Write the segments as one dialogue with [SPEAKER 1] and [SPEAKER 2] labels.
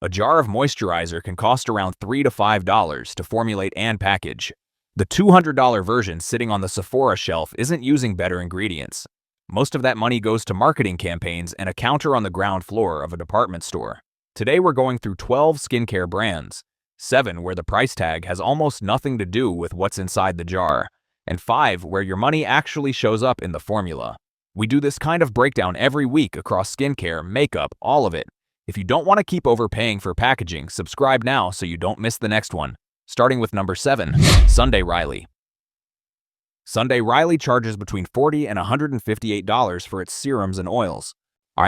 [SPEAKER 1] A jar of moisturizer can cost around $3 to $5 to formulate and package. The $200 version sitting on the Sephora shelf isn't using better ingredients. Most of that money goes to marketing campaigns and a counter on the ground floor of a department store. Today we're going through 12 skincare brands, 7 where the price tag has almost nothing to do with what's inside the jar, and 5 where your money actually shows up in the formula. We do this kind of breakdown every week across skincare, makeup, all of it. If you don't want to keep overpaying for packaging, subscribe now so you don't miss the next one. Starting with number 7, Sunday Riley. Sunday Riley charges between $40 and $158 for its serums and oils.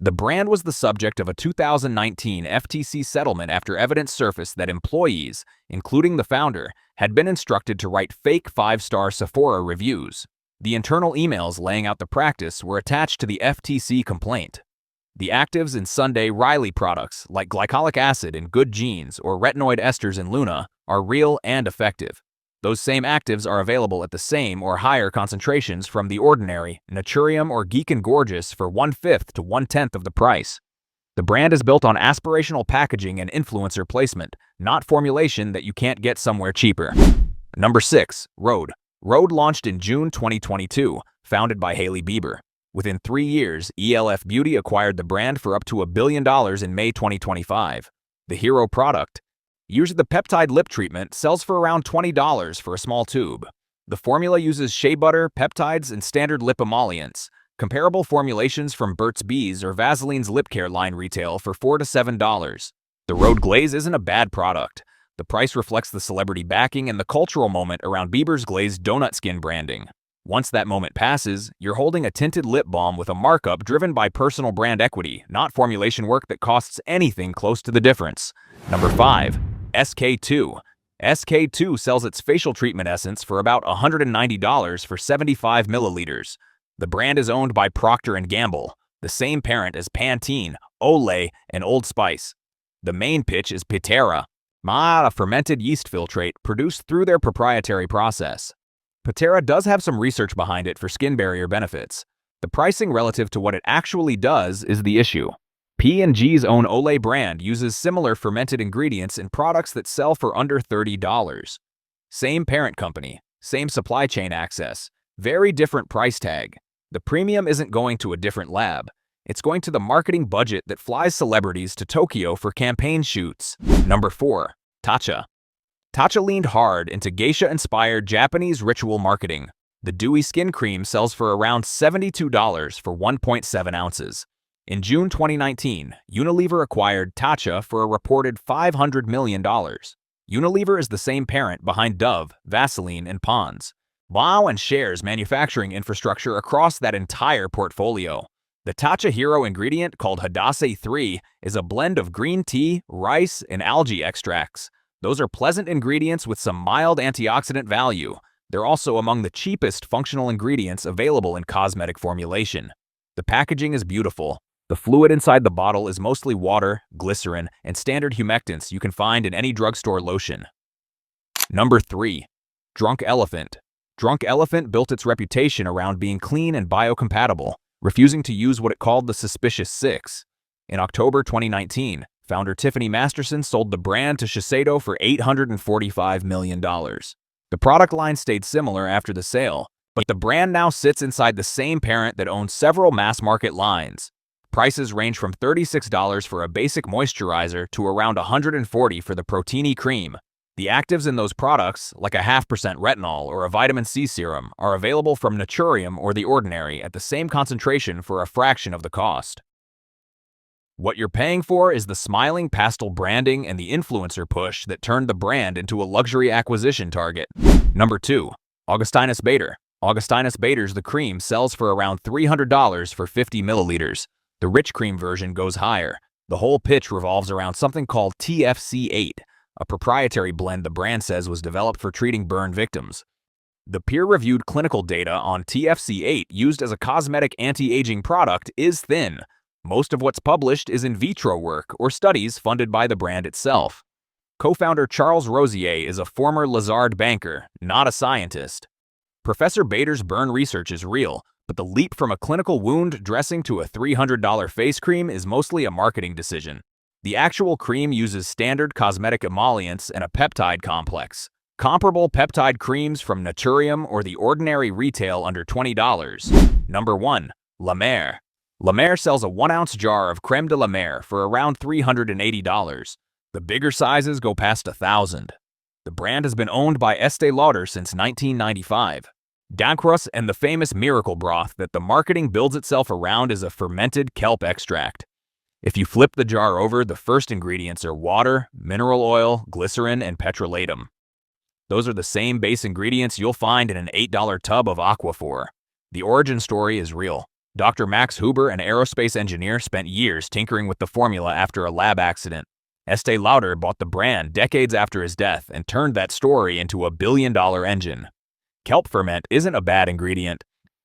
[SPEAKER 1] The brand was the subject of a 2019 FTC settlement after evidence surfaced that employees, including the founder, had been instructed to write fake 5-star Sephora reviews. The internal emails laying out the practice were attached to the FTC complaint. The actives in Sunday Riley products, like glycolic acid in Good Genes or retinoid esters in Luna, are real and effective. Those same actives are available at the same or higher concentrations from The Ordinary, Naturium, or Geek and Gorgeous for 1/5 to 1/10 of the price. The brand is built on aspirational packaging and influencer placement, not formulation that you can't get somewhere cheaper. Number 6, Rhode. Rhode launched in June 2022, founded by Hailey Bieber. Within 3 years, ELF Beauty acquired the brand for up to $1 billion in May 2025. The hero product, used the peptide lip treatment, sells for around $20 for a small tube. The formula uses shea butter, peptides, and standard lip emollients. Comparable formulations from Burt's Bees or Vaseline's lip care line retail for $4 to $7. The Rhode Glaze isn't a bad product. The price reflects the celebrity backing and the cultural moment around Bieber's glazed donut skin branding. Once that moment passes, you're holding a tinted lip balm with a markup driven by personal brand equity, not formulation work that costs anything close to the difference. Number 5, SK-II. SK-II sells its facial treatment essence for about $190 for 75 milliliters. The brand is owned by Procter & Gamble, the same parent as Pantene, Olay, and Old Spice. The main pitch is Pitera, a fermented yeast filtrate produced through their proprietary process. Pitera does have some research behind it for skin barrier benefits. The pricing relative to what it actually does is the issue. P&G's own Olay brand uses similar fermented ingredients in products that sell for under $30. Same parent company, same supply chain access, very different price tag. The premium isn't going to a different lab. It's going to the marketing budget that flies celebrities to Tokyo for campaign shoots. Number 4, Tatcha. Tatcha leaned hard into geisha-inspired Japanese ritual marketing. The dewy skin cream sells for around $72 for 1.7 ounces. In June 2019, Unilever acquired Tatcha for a reported $500 million. Unilever is the same parent behind Dove, Vaseline, and Pond's. Wow, and shares manufacturing infrastructure across that entire portfolio. The Tatcha hero ingredient, called Hadase 3, is a blend of green tea, rice, and algae extracts. Those are pleasant ingredients with some mild antioxidant value. They're also among the cheapest functional ingredients available in cosmetic formulation. The packaging is beautiful. The fluid inside the bottle is mostly water, glycerin, and standard humectants you can find in any drugstore lotion. Number 3, Drunk Elephant. Drunk Elephant built its reputation around being clean and biocompatible, refusing to use what it called the Suspicious Six. In October 2019, founder Tiffany Masterson sold the brand to Shiseido for $845 million. The product line stayed similar after the sale, but the brand now sits inside the same parent that owns several mass-market lines. Prices range from $36 for a basic moisturizer to around $140 for the Protini cream. The actives in those products, like a 0.5% retinol or a vitamin C serum, are available from Naturium or The Ordinary at the same concentration for a fraction of the cost. What you're paying for is the smiling pastel branding and the influencer push that turned the brand into a luxury acquisition target. Number 2, Augustinus Bader. Augustinus Bader's The Cream sells for around $300 for 50 milliliters. The rich cream version goes higher. The whole pitch revolves around something called TFC8, a proprietary blend the brand says was developed for treating burn victims. The peer-reviewed clinical data on TFC8 used as a cosmetic anti-aging product is thin. Most of what's published is in vitro work or studies funded by the brand itself. Co-founder Charles Rosier is a former Lazard banker, not a scientist. Professor Bader's burn research is real, but the leap from a clinical wound dressing to a $300 face cream is mostly a marketing decision. The actual cream uses standard cosmetic emollients and a peptide complex. Comparable peptide creams from Naturium or The Ordinary retail under $20. Number 1. La Mer. La Mer sells a 1-ounce jar of creme de la mer for around $380. The bigger sizes go past $1,000. The brand has been owned by Estee Lauder since 1995. Dancrus and the famous miracle broth that the marketing builds itself around is a fermented kelp extract. If you flip the jar over, the first ingredients are water, mineral oil, glycerin, and petrolatum. Those are the same base ingredients you'll find in an $8 tub of Aquaphor. The origin story is real. Dr. Max Huber, an aerospace engineer, spent years tinkering with the formula after a lab accident. Estee Lauder bought the brand decades after his death and turned that story into a billion-dollar engine. Kelp ferment isn't a bad ingredient.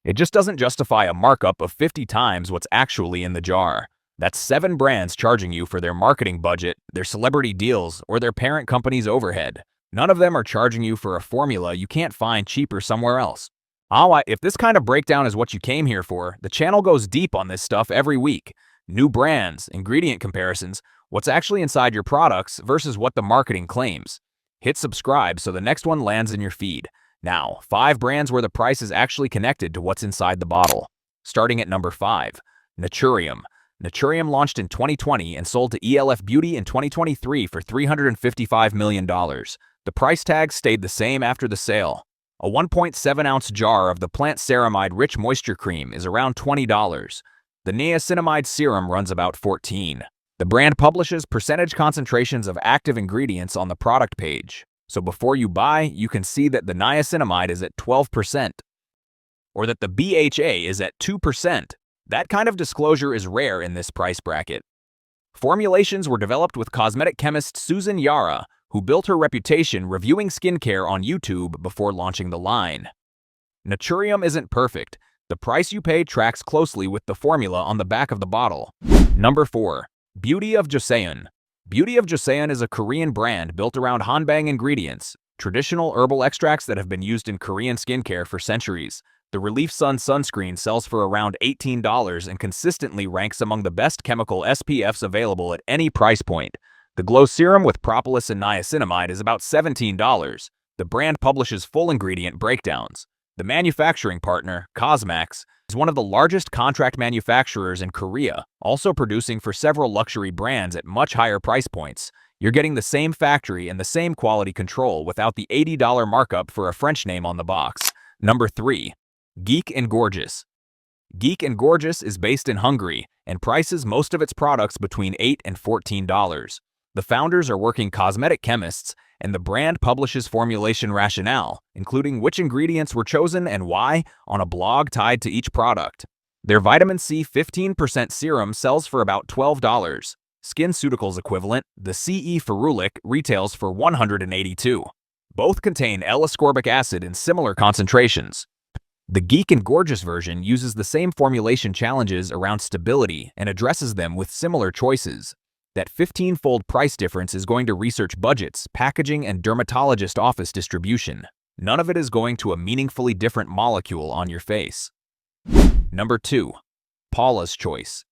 [SPEAKER 1] It just doesn't justify a markup of 50 times what's actually in the jar. That's 7 brands charging you for their marketing budget, their celebrity deals, or their parent company's overhead. None of them are charging you for a formula you can't find cheaper somewhere else. If this kind of breakdown is what you came here for, the channel goes deep on this stuff every week. New brands, ingredient comparisons, what's actually inside your products versus what the marketing claims. Hit subscribe so the next one lands in your feed. Now, 5 brands where the price is actually connected to what's inside the bottle. Starting at number 5, Naturium. Naturium launched in 2020 and sold to ELF Beauty in 2023 for $355 million. The price tag stayed the same after the sale. A 1.7-ounce jar of the Plant Ceramide Rich Moisture Cream is around $20. The niacinamide serum runs about $14. The brand publishes percentage concentrations of active ingredients on the product page. So before you buy, you can see that the niacinamide is at 12%, or that the BHA is at 2%. That kind of disclosure is rare in this price bracket. Formulations were developed with cosmetic chemist Susan Yara, who built her reputation reviewing skincare on YouTube before launching the line. Naturium isn't perfect. The price you pay tracks closely with the formula on the back of the bottle. Number 4. Beauty of Joseon. Beauty of Joseon is a Korean brand built around hanbang ingredients, traditional herbal extracts that have been used in Korean skincare for centuries. The Relief Sun sunscreen sells for around $18 and consistently ranks among the best chemical SPFs available at any price point. The Glow Serum with propolis and niacinamide is about $17. The brand publishes full ingredient breakdowns. The manufacturing partner, Cosmax, is one of the largest contract manufacturers in Korea, also producing for several luxury brands at much higher price points. You're getting the same factory and the same quality control without the $80 markup for a French name on the box. Number 3. Geek & Gorgeous. Geek & Gorgeous is based in Hungary and prices most of its products between $8 and $14. The founders are working cosmetic chemists, and the brand publishes formulation rationale, including which ingredients were chosen and why, on a blog tied to each product. Their vitamin C 15% serum sells for about $12. SkinCeuticals equivalent, the CE Ferulic, retails for $182. Both contain L-ascorbic acid in similar concentrations. The Geek & Gorgeous version uses the same formulation challenges around stability and addresses them with similar choices. That 15-fold price difference is going to research budgets, packaging, and dermatologist office distribution. None of it is going to a meaningfully different molecule on your face. Number 2. Paula's Choice.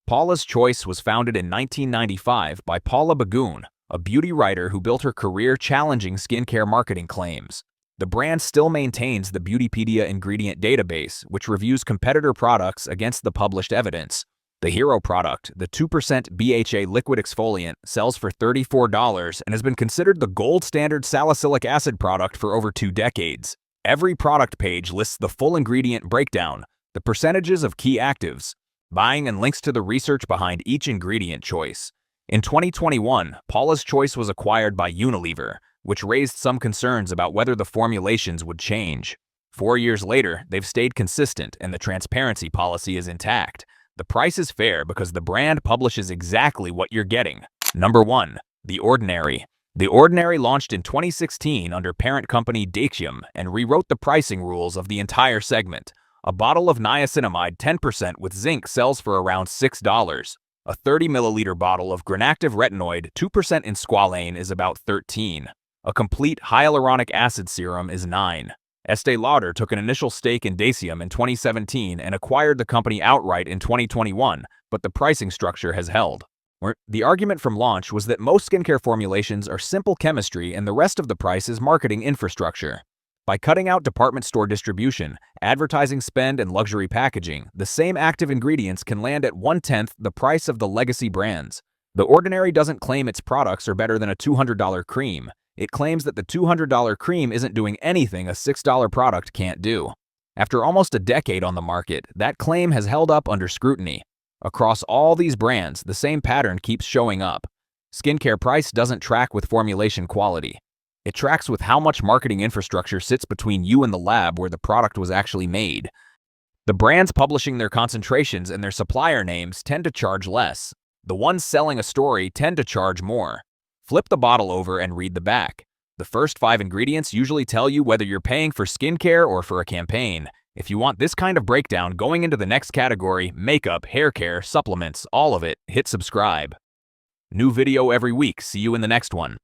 [SPEAKER 1] Paula's Choice was founded in 1995 by Paula Bagun, a beauty writer who built her career challenging skincare marketing claims. The brand still maintains the Beautypedia ingredient database, which reviews competitor products against the published evidence. The hero product, the 2% BHA liquid exfoliant, sells for $34 and has been considered the gold standard salicylic acid product for over 2 decades. Every product page lists the full ingredient breakdown, the percentages of key actives, buying and links to the research behind each ingredient choice. In 2021, Paula's Choice was acquired by Unilever, which raised some concerns about whether the formulations would change. 4 years later, they've stayed consistent and the transparency policy is intact. The price is fair because the brand publishes exactly what you're getting. Number 1. The Ordinary. The Ordinary launched in 2016 under parent company Dacium and rewrote the pricing rules of the entire segment. A bottle of niacinamide 10% with zinc sells for around $6. A 30-milliliter bottle of Granactive retinoid 2% in squalane is about $13. A complete hyaluronic acid serum is $9. Estee Lauder took an initial stake in Dacium in 2017 and acquired the company outright in 2021, but the pricing structure has held. The argument from launch was that most skincare formulations are simple chemistry and the rest of the price is marketing infrastructure. By cutting out department store distribution, advertising spend, and luxury packaging, the same active ingredients can land at 1/10 the price of the legacy brands. The Ordinary doesn't claim its products are better than a $200 cream. It claims that the $200 cream isn't doing anything a $6 product can't do. After almost a decade on the market, that claim has held up under scrutiny. Across all these brands, the same pattern keeps showing up. Skincare price doesn't track with formulation quality. It tracks with how much marketing infrastructure sits between you and the lab where the product was actually made. The brands publishing their concentrations and their supplier names tend to charge less. The ones selling a story tend to charge more. Flip the bottle over and read the back. The first 5 ingredients usually tell you whether you're paying for skincare or for a campaign. If you want this kind of breakdown going into the next category, makeup, hair care, supplements, all of it, hit subscribe. New video every week. See you in the next one.